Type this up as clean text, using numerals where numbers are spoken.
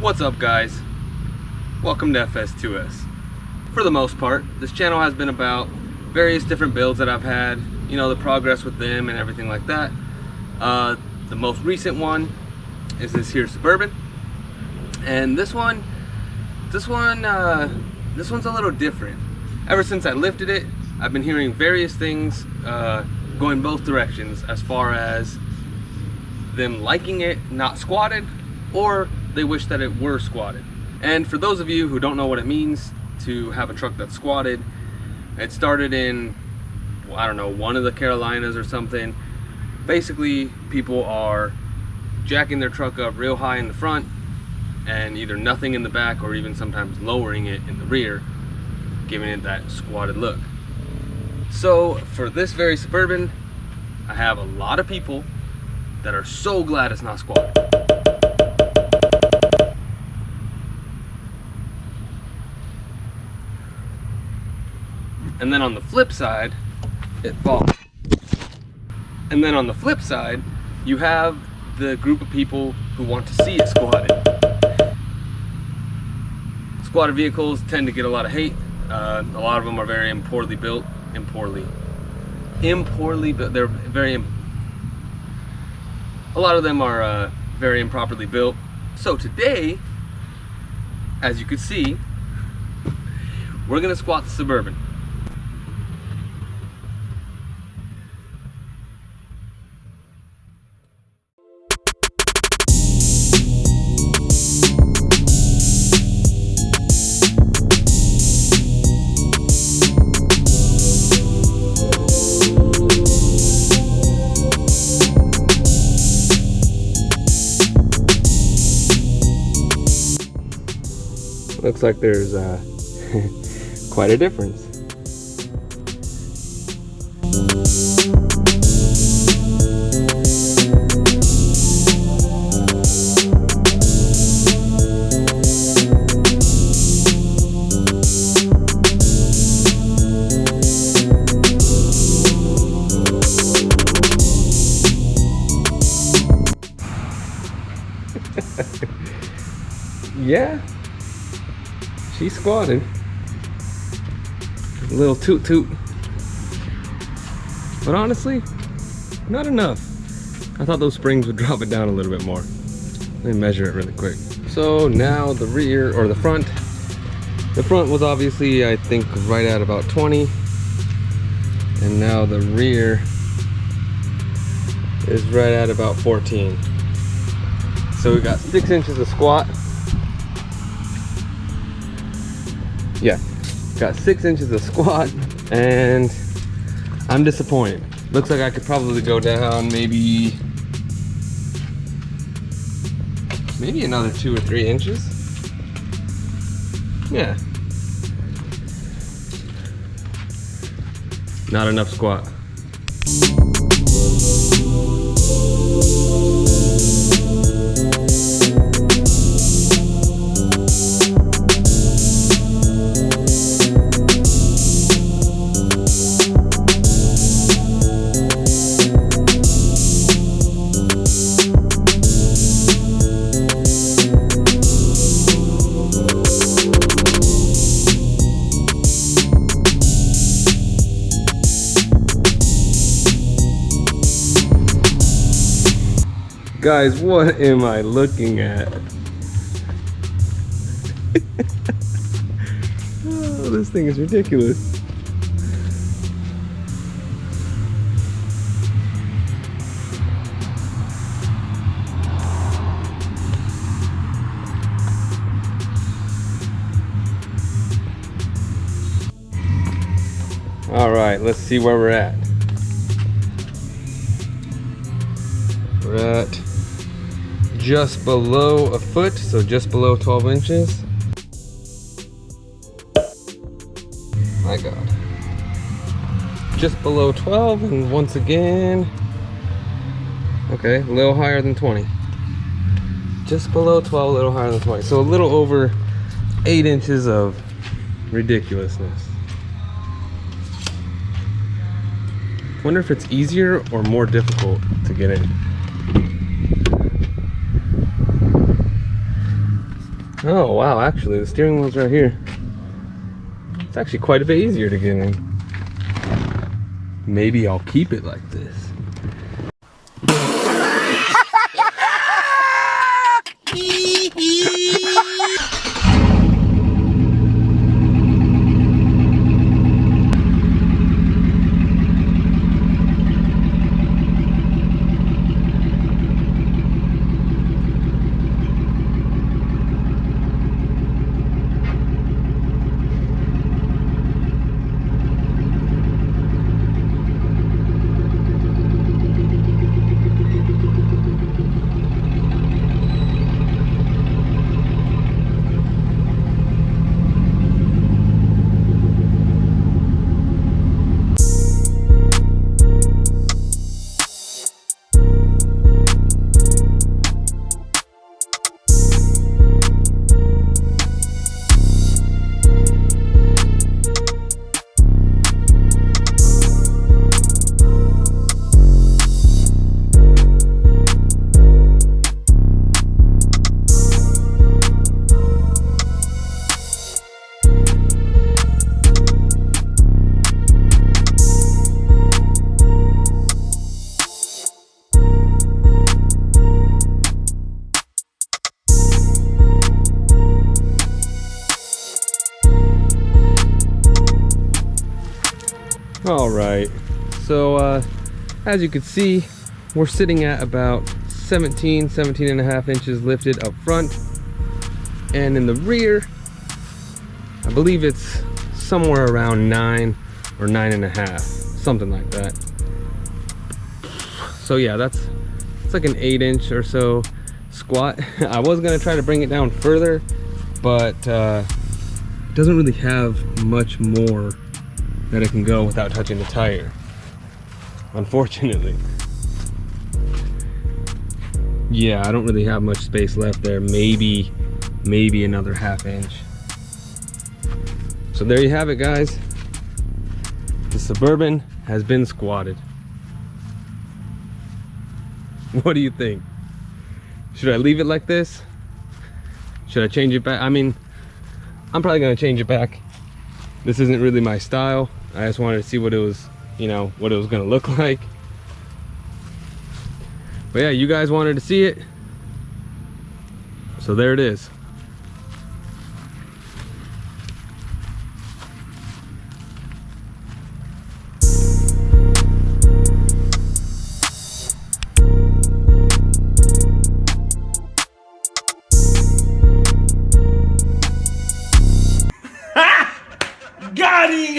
What's up, guys? Welcome to FS2S. For the most part, this channel has been about various different builds that I've had, you know, the progress with them and everything like that. The most recent one is this here Suburban, and this one's a little different. Ever since I lifted it, I've been hearing various things going both directions, as far as them liking it not squatted, or they wish that it were squatted. And for those of you who don't know what it means to have a truck that's squatted, it started in, I don't know, one of the Carolinas or something. Basically, people are jacking their truck up real high in the front and either nothing in the back, or even sometimes lowering it in the rear, giving it that squatted look. So for this very Suburban, I have a lot of people that are so glad it's not squatted. And then on the flip side, it falls. And then on the flip side, you have the group of people who want to see it squatted. Squatted vehicles tend to get a lot of hate. A lot of them are very poorly built. They're very. A lot of them are very improperly built. So today, as you can see, we're gonna squat the Suburban. Looks like there's quite a difference. Yeah. She squatted. A little toot toot. But honestly, not enough. I thought those springs would drop it down a little bit more. Let me measure it really quick. So now the rear, or the front. The front was obviously, I think, right at about 20. And now the rear is right at about 14. So we got 6 inches of squat. Yeah, got 6 inches of squat, and I'm disappointed. Looks like I could probably go down maybe another 2 or 3 inches. Yeah, not enough squat. Guys, what am I looking at? Oh, this thing is ridiculous. All right, let's see where we're at. We're at just below a foot, so just below 12 inches. My God. Just below 12, and once again, okay, a little higher than 20. Just below 12, a little higher than 20. So a little over 8 inches of ridiculousness. Wonder if it's easier or more difficult to get in. Oh wow, actually the steering wheel's right here. It's actually quite a bit easier to get in. Maybe I'll keep it like this. All right, so as you can see, we're sitting at about 17 and a half inches lifted up front, and in the rear I believe it's somewhere around 9 or 9.5, something like that. So yeah, it's like an 8-inch or so squat. I was gonna try to bring it down further, but it doesn't really have much more that it can go without touching the tire, unfortunately. Yeah, I don't really have much space left there. Maybe another 1/2 inch. So there you have it, guys. The Suburban has been squatted. What do you think? Should I leave it like this? Should I change it back? I mean, I'm probably gonna change it back. This isn't really my style. I just wanted to see what it was, you know, what it was gonna look like. But yeah, you guys wanted to see it, so there it is. Got him!